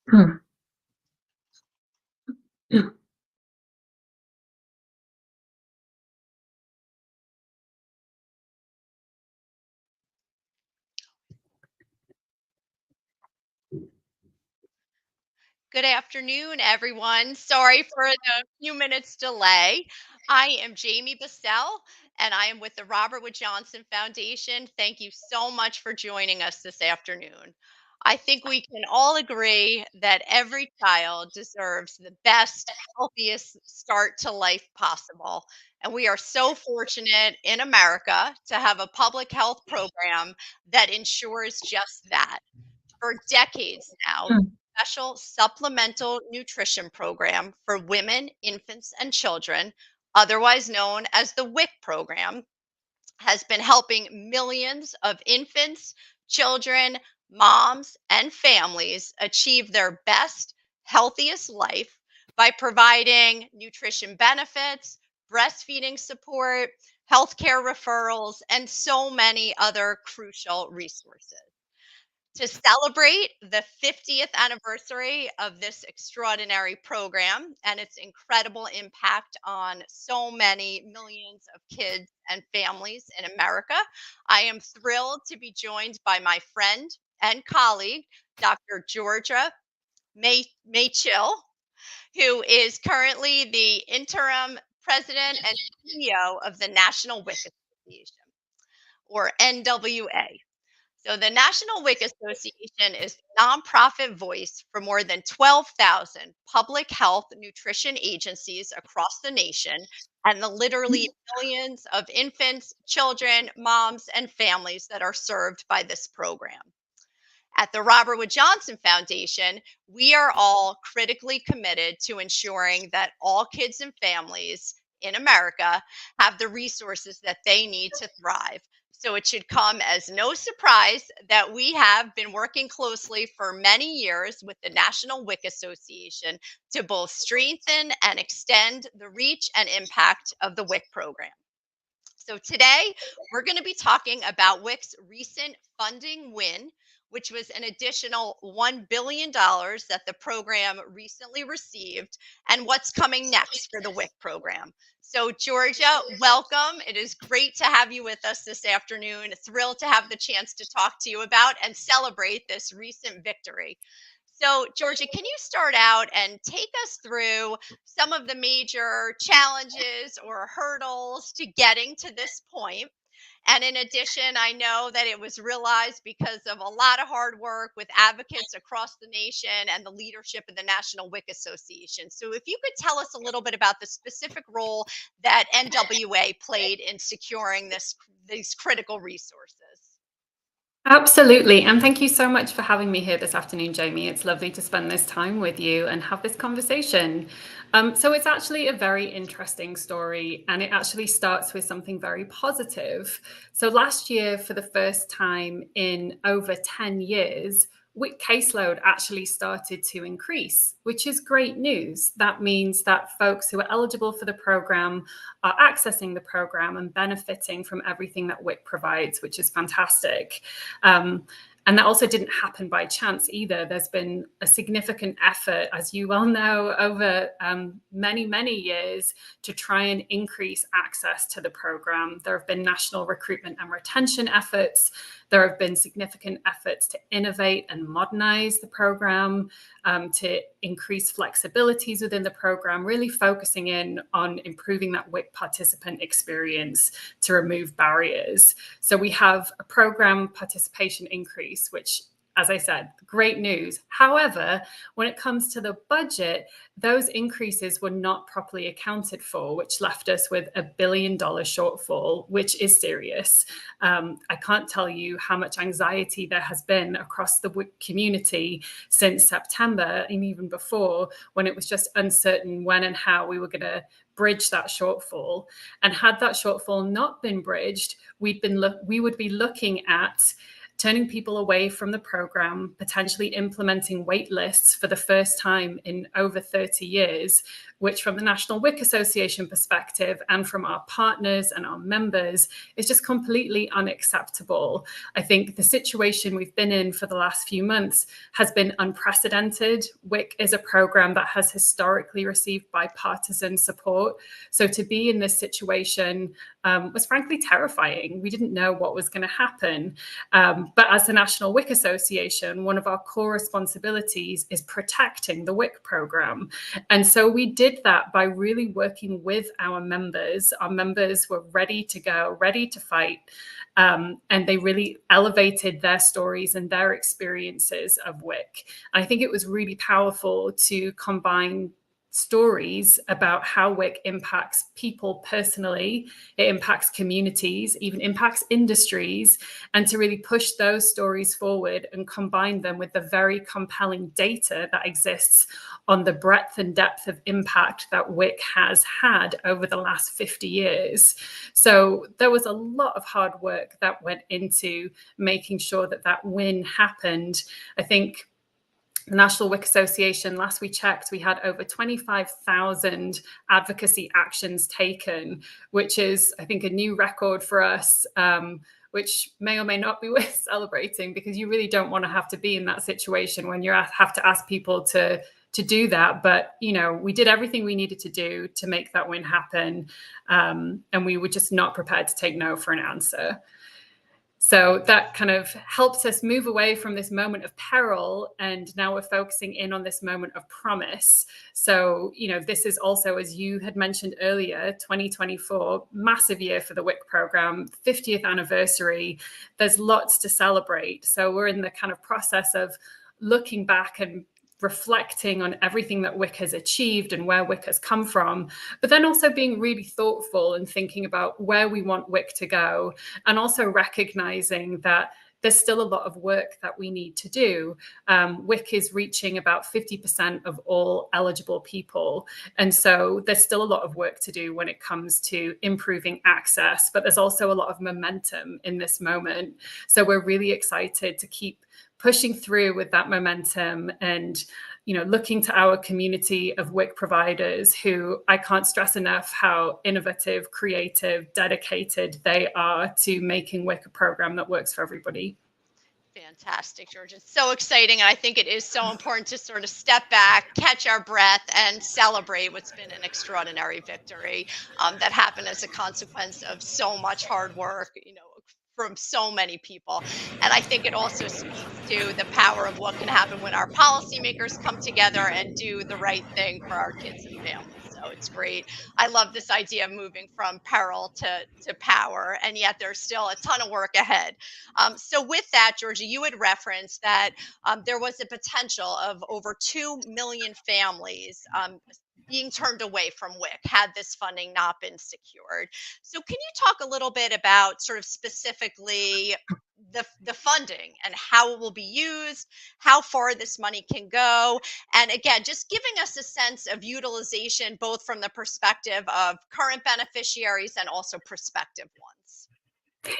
Hmm. Good afternoon, everyone. Sorry for the few minutes delay. I am Jamie Bussel, and I am with the Robert Wood Johnson Foundation. Thank you so much for joining us this afternoon. I think we can all agree that every child deserves the best, healthiest start to life possible. And we are so fortunate in America to have a public health program that ensures just that. For decades now, Hmm. special supplemental nutrition program for women, infants, and children, otherwise known as the WIC program, has been helping millions of infants, children, moms, and families achieve their best, healthiest life by providing nutrition benefits, breastfeeding support, healthcare referrals, and so many other crucial resources. To celebrate the 50th anniversary of this extraordinary program and its incredible impact on so many millions of kids and families in America, I am thrilled to be joined by my friend and colleague, Dr. Georgia Machell, who is currently the interim president and CEO of the National WIC Association, or NWA. So the National WIC Association is a nonprofit voice for more than 12,000 public health nutrition agencies across the nation and the literally millions of infants, children, moms, and families that are served by this program. At the Robert Wood Johnson Foundation, we are all critically committed to ensuring that all kids and families in America have the resources that they need to thrive. So it should come as no surprise that we have been working closely for many years with the National WIC Association to both strengthen and extend the reach and impact of the WIC program. So today we're going to be talking about WIC's recent funding win, which was an additional $1 billion that the program recently received, and what's coming next for the WIC program. So, Georgia, welcome. It is great to have you with us this afternoon. Thrilled to have the chance to talk to you about and celebrate this recent victory. So, Georgia, can you start out and take us through some of the major challenges or hurdles to getting to this point? And in addition, I know that it was realized because of a lot of hard work with advocates across the nation and the leadership of the National WIC Association. So, if you could tell us a little bit about the specific role that NWA played in securing these critical resources. Absolutely. And thank you so much for having me here this afternoon, Jamie. It's lovely to spend this time with you and have this conversation. So it's actually a very interesting story, and it actually starts with something very positive. So last year, for the first time in over 10 years, WIC caseload actually started to increase, which is great news. That means that folks who are eligible for the program are accessing the program and benefiting from everything that WIC provides, which is fantastic. Um, and that also didn't happen by chance either. There's been a significant effort, as you well know, over many, many years to try and increase access to the program. There have been national recruitment and retention efforts. There have been significant efforts to innovate and modernize the program, to increase flexibilities within the program, really focusing in on improving that WIC participant experience to remove barriers. So we have a program participation increase, which, as I said, great news. However, when it comes to the budget, those increases were not properly accounted for, which left us with $1 billion shortfall, which is serious. I can't tell you how much anxiety there has been across the community since September and even before, when it was just uncertain when and how we were going to bridge that shortfall. And had that shortfall not been bridged, we would be looking at turning people away from the program, potentially implementing wait lists for the first time in over 30 years, which from the National WIC Association perspective and from our partners and our members is just completely unacceptable. I think the situation we've been in for the last few months has been unprecedented. WIC is a program that has historically received bipartisan support. So to be in this situation was frankly terrifying. We didn't know what was going to happen. But as the National WIC Association, one of our core responsibilities is protecting the WIC program. And so we did that by really working with our members. Our members were ready to go, ready to fight. And they really elevated their stories and their experiences of WIC. I think it was really powerful to combine stories about how WIC impacts people personally, it impacts communities, even impacts industries, and to really push those stories forward and combine them with the very compelling data that exists on the breadth and depth of impact that WIC has had over the last 50 years. So there was a lot of hard work that went into making sure that that win happened. I think the National WIC Association, last we checked, we had over 25,000 advocacy actions taken, which is, I think, a new record for us, which may or may not be worth celebrating, because you really don't want to have to be in that situation when you have to ask people to do that. But, you know, we did everything we needed to do to make that win happen. And we were just not prepared to take no for an answer. So that kind of helps us move away from this moment of peril. And now we're focusing in on this moment of promise. So, you know, this is also, as you had mentioned earlier, 2024, massive year for the WIC program, 50th anniversary. There's lots to celebrate. So we're in the kind of process of looking back and reflecting on everything that WIC has achieved and where WIC has come from, but then also being really thoughtful and thinking about where we want WIC to go, and also recognizing that there's still a lot of work that we need to do. WIC is reaching about 50% of all eligible people. And so there's still a lot of work to do when it comes to improving access, but there's also a lot of momentum in this moment. So we're really excited to keep pushing through with that momentum and, you know, looking to our community of WIC providers who I can't stress enough how innovative, creative, dedicated they are to making WIC a program that works for everybody. Fantastic, George. It's so exciting. And I think it is so important to sort of step back, catch our breath, and celebrate what's been an extraordinary victory that happened as a consequence of so much hard work, you know, from so many people. And I think it also speaks to the power of what can happen when our policymakers come together and do the right thing for our kids and families. So it's great. I love this idea of moving from peril to power, and yet there's still a ton of work ahead. So with that, Georgia, you had referenced that there was a potential of over 2 million families being turned away from WIC had this funding not been secured. So can you talk a little bit about sort of specifically the funding and how it will be used, how far this money can go, and again, just giving us a sense of utilization both from the perspective of current beneficiaries and also prospective ones?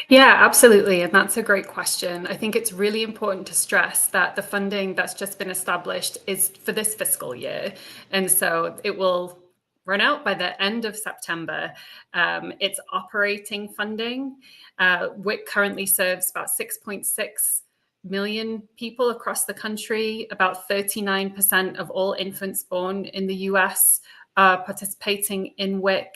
Yeah, absolutely. And that's a great question. I think it's really important to stress that the funding that's just been established is for this fiscal year. And so it will run out by the end of September. It's operating funding. WIC currently serves about 6.6 million people across the country. About 39% of all infants born in the US participating in WIC.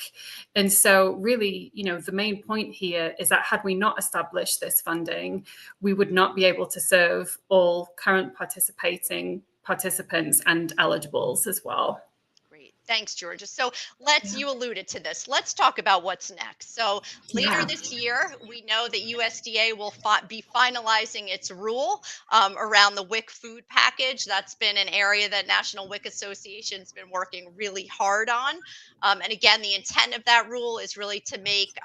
And so really, you know, the main point here is that had we not established this funding, we would not be able to serve all current participating participants and eligibles as well. Great. Thanks, Georgia. So you alluded to this. Let's talk about what's next. So later Yeah. this year, we know that USDA will be finalizing its rule around the WIC food package. That's been an area that National WIC Association has been working really hard on. And again, the intent of that rule is really to make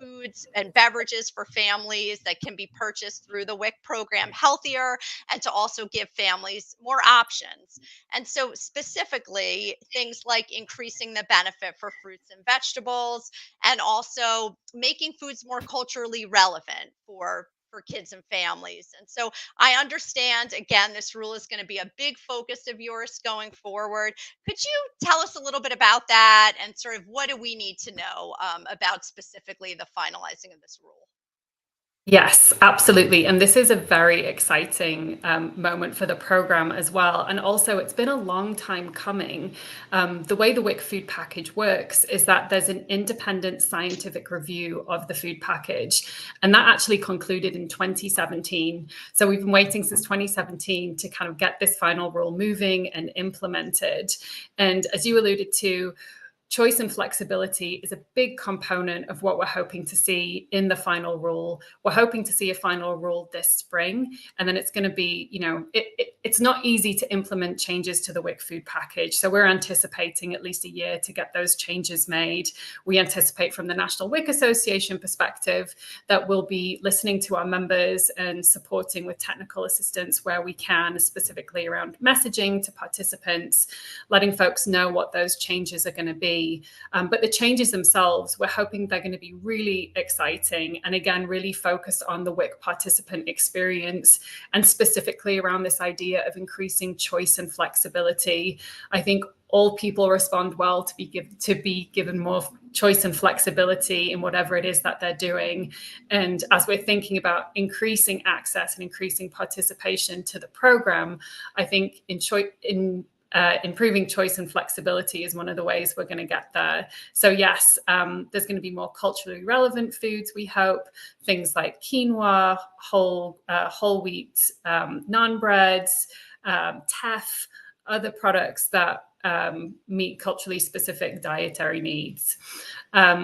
foods and beverages for families that can be purchased through the WIC program healthier, and to also give families more options. And so, specifically, things like increasing the benefit for fruits and vegetables, and also making foods more culturally relevant for for kids and families. And so I understand, again, this rule is going to be a big focus of yours going forward. Could you tell us a little bit about that and sort of what do we need to know about specifically the finalizing of this rule? Yes, absolutely. And this is a very exciting moment for the program as well. And also, it's been a long time coming. The way the WIC food package works is that there's an independent scientific review of the food package. And that actually concluded in 2017. So we've been waiting since 2017 to kind of get this final rule moving and implemented. And as you alluded to, choice and flexibility is a big component of what we're hoping to see in the final rule. We're hoping to see a final rule this spring, and then it's going to be, it's not easy to implement changes to the WIC food package. So we're anticipating at least a year to get those changes made. We anticipate from the National WIC Association perspective that we'll be listening to our members and supporting with technical assistance where we can, specifically around messaging to participants, letting folks know what those changes are going to be. But the changes themselves, we're hoping they're going to be really exciting and, again, really focused on the WIC participant experience and specifically around this idea of increasing choice and flexibility. I think all people respond well to be given more choice and flexibility in whatever it is that they're doing. And as we're thinking about increasing access and increasing participation to the program, I think improving choice and flexibility is one of the ways we're going to get there. So yes, there's going to be more culturally relevant foods, we hope, things like quinoa, whole wheat, naan breads, teff, other products that meet culturally specific dietary needs.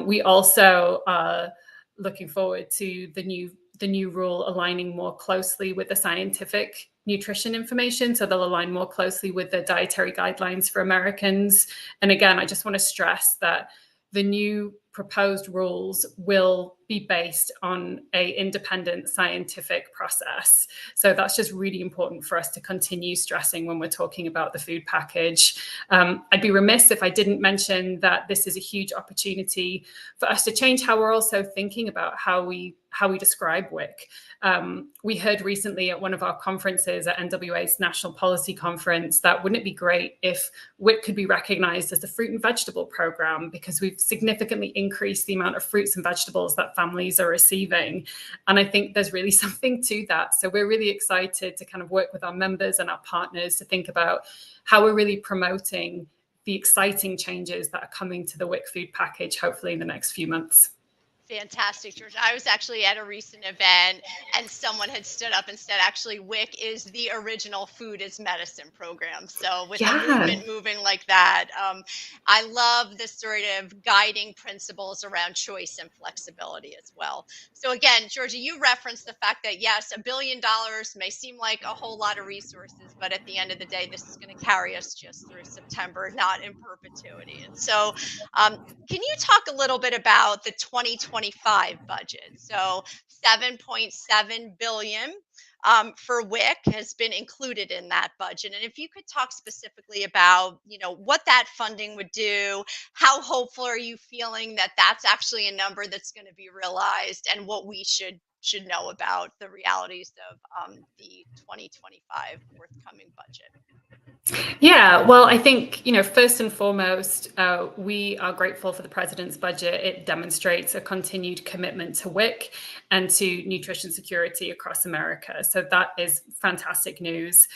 We also are looking forward to the new rule aligning more closely with the scientific nutrition information. So they'll align more closely with the dietary guidelines for Americans. And again, I just want to stress that the new proposed rules will be based on an independent scientific process. So that's just really important for us to continue stressing when we're talking about the food package. I'd be remiss if I didn't mention that this is a huge opportunity for us to change how we're also thinking about how we describe WIC. We heard recently at one of our conferences at NWA's National Policy Conference that wouldn't it be great if WIC could be recognized as a fruit and vegetable program, because we've significantly increased the amount of fruits and vegetables that families are receiving. And I think there's really something to that. So we're really excited to kind of work with our members and our partners to think about how we're really promoting the exciting changes that are coming to the WIC food package, hopefully in the next few months. Fantastic, George. I was actually at a recent event and someone had stood up and said, actually, WIC is the original food is medicine program. So with the movement moving like that, I love the sort of guiding principles around choice and flexibility as well. So again, Georgia, you referenced the fact that, yes, $1 billion may seem like a whole lot of resources, but at the end of the day, this is going to carry us just through September, not in perpetuity. And so can you talk a little bit about the 2025 budget? So 7.7 billion for WIC has been included in that budget. And if you could talk specifically about, what that funding would do, how hopeful are you feeling that that's actually a number that's going to be realized, and what we should know about the realities of the 2025 forthcoming budget. Yeah, well, I think, first and foremost, we are grateful for the president's budget. It demonstrates a continued commitment to WIC and to nutrition security across America. So that is fantastic news.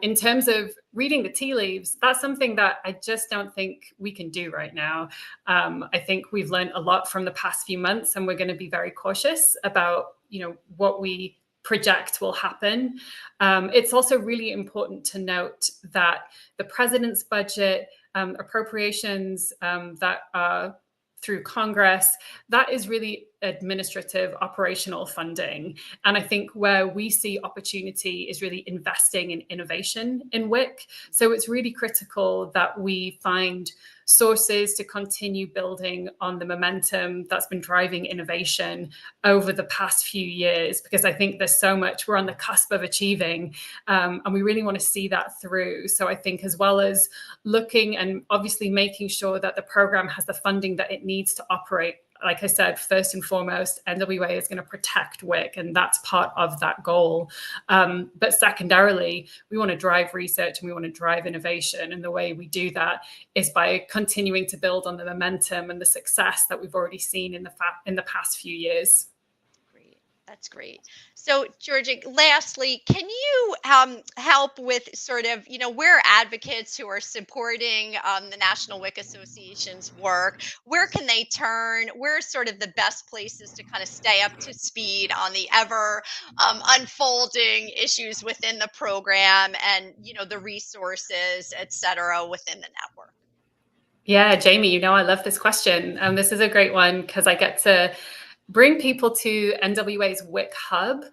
In terms of reading the tea leaves, that's something that I just don't think we can do right now. I think we've learned a lot from the past few months, and we're going to be very cautious about, what we project will happen. It's also really important to note that the president's budget appropriations that are through Congress, that is really administrative, operational funding. And I think where we see opportunity is really investing in innovation in WIC. So it's really critical that we find sources to continue building on the momentum that's been driving innovation over the past few years, because I think there's so much we're on the cusp of achieving, and we really want to see that through. So I think, as well as looking and obviously making sure that the program has the funding that it needs to operate like I said, first and foremost, NWA is going to protect WIC, and that's part of that goal. But secondarily, we want to drive research and we want to drive innovation. And the way we do that is by continuing to build on the momentum and the success that we've already seen in the past few years. Great. That's great. So, Georgia, lastly, can you help with sort of, we're advocates who are supporting the National WIC Association's work. Where can they turn? Where are sort of the best places to kind of stay up to speed on the ever unfolding issues within the program and, the resources, et cetera, within the network? Yeah, Jamie, I love this question. This is a great one because I get to bring people to NWA's WIC Hub,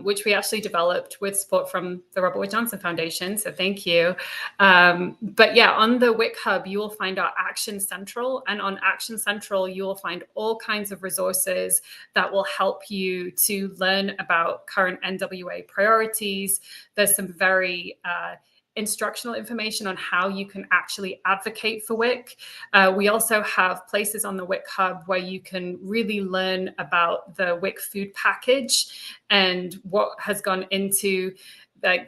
which we actually developed with support from the Robert Wood Johnson Foundation. So thank you. But yeah, on the WIC Hub, you will find our Action Central. And on Action Central, you will find all kinds of resources that will help you to learn about current NWA priorities. There's some very instructional information on how you can actually advocate for WIC. We also have places on the WIC Hub where you can really learn about the WIC food package and what has gone into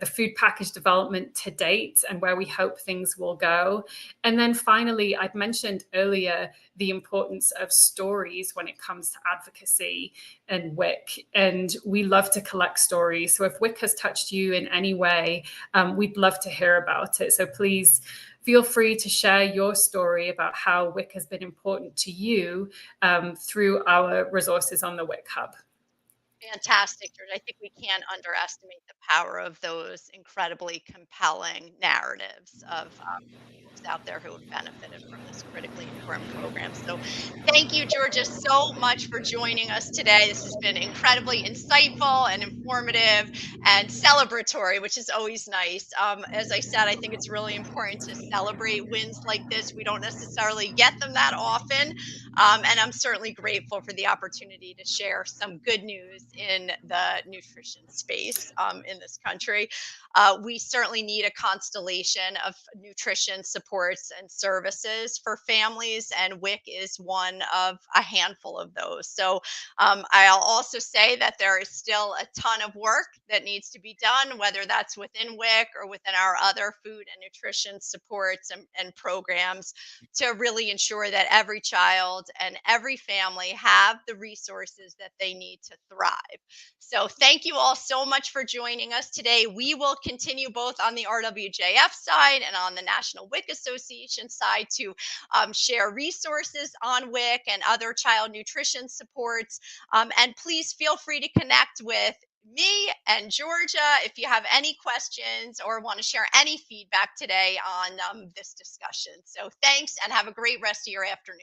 the food package development to date and where we hope things will go. And then finally, I'd mentioned earlier the importance of stories when it comes to advocacy and WIC. And we love to collect stories. So if WIC has touched you in any way, we'd love to hear about it. So please feel free to share your story about how WIC has been important to you through our resources on the WIC Hub. Fantastic, George. I think we can't underestimate the power of those incredibly compelling narratives of folks out there who have benefited from this critically important program. So, thank you, Georgia, so much for joining us today. This has been incredibly insightful and informative and celebratory, which is always nice. As I said, I think it's really important to celebrate wins like this. We don't necessarily get them that often. And I'm certainly grateful for the opportunity to share some good news in the nutrition space in this country. We certainly need a constellation of nutrition supports and services for families, and WIC is one of a handful of those. So I'll also say that there is still a ton of work that needs to be done, whether that's within WIC or within our other food and nutrition supports and programs, to really ensure that every child and every family have the resources that they need to thrive. So thank you all so much for joining us today. We will continue both on the RWJF side and on the National WIC Association side to share resources on WIC and other child nutrition supports. And please feel free to connect with me and Georgia if you have any questions or want to share any feedback today on this discussion. So thanks and have a great rest of your afternoon.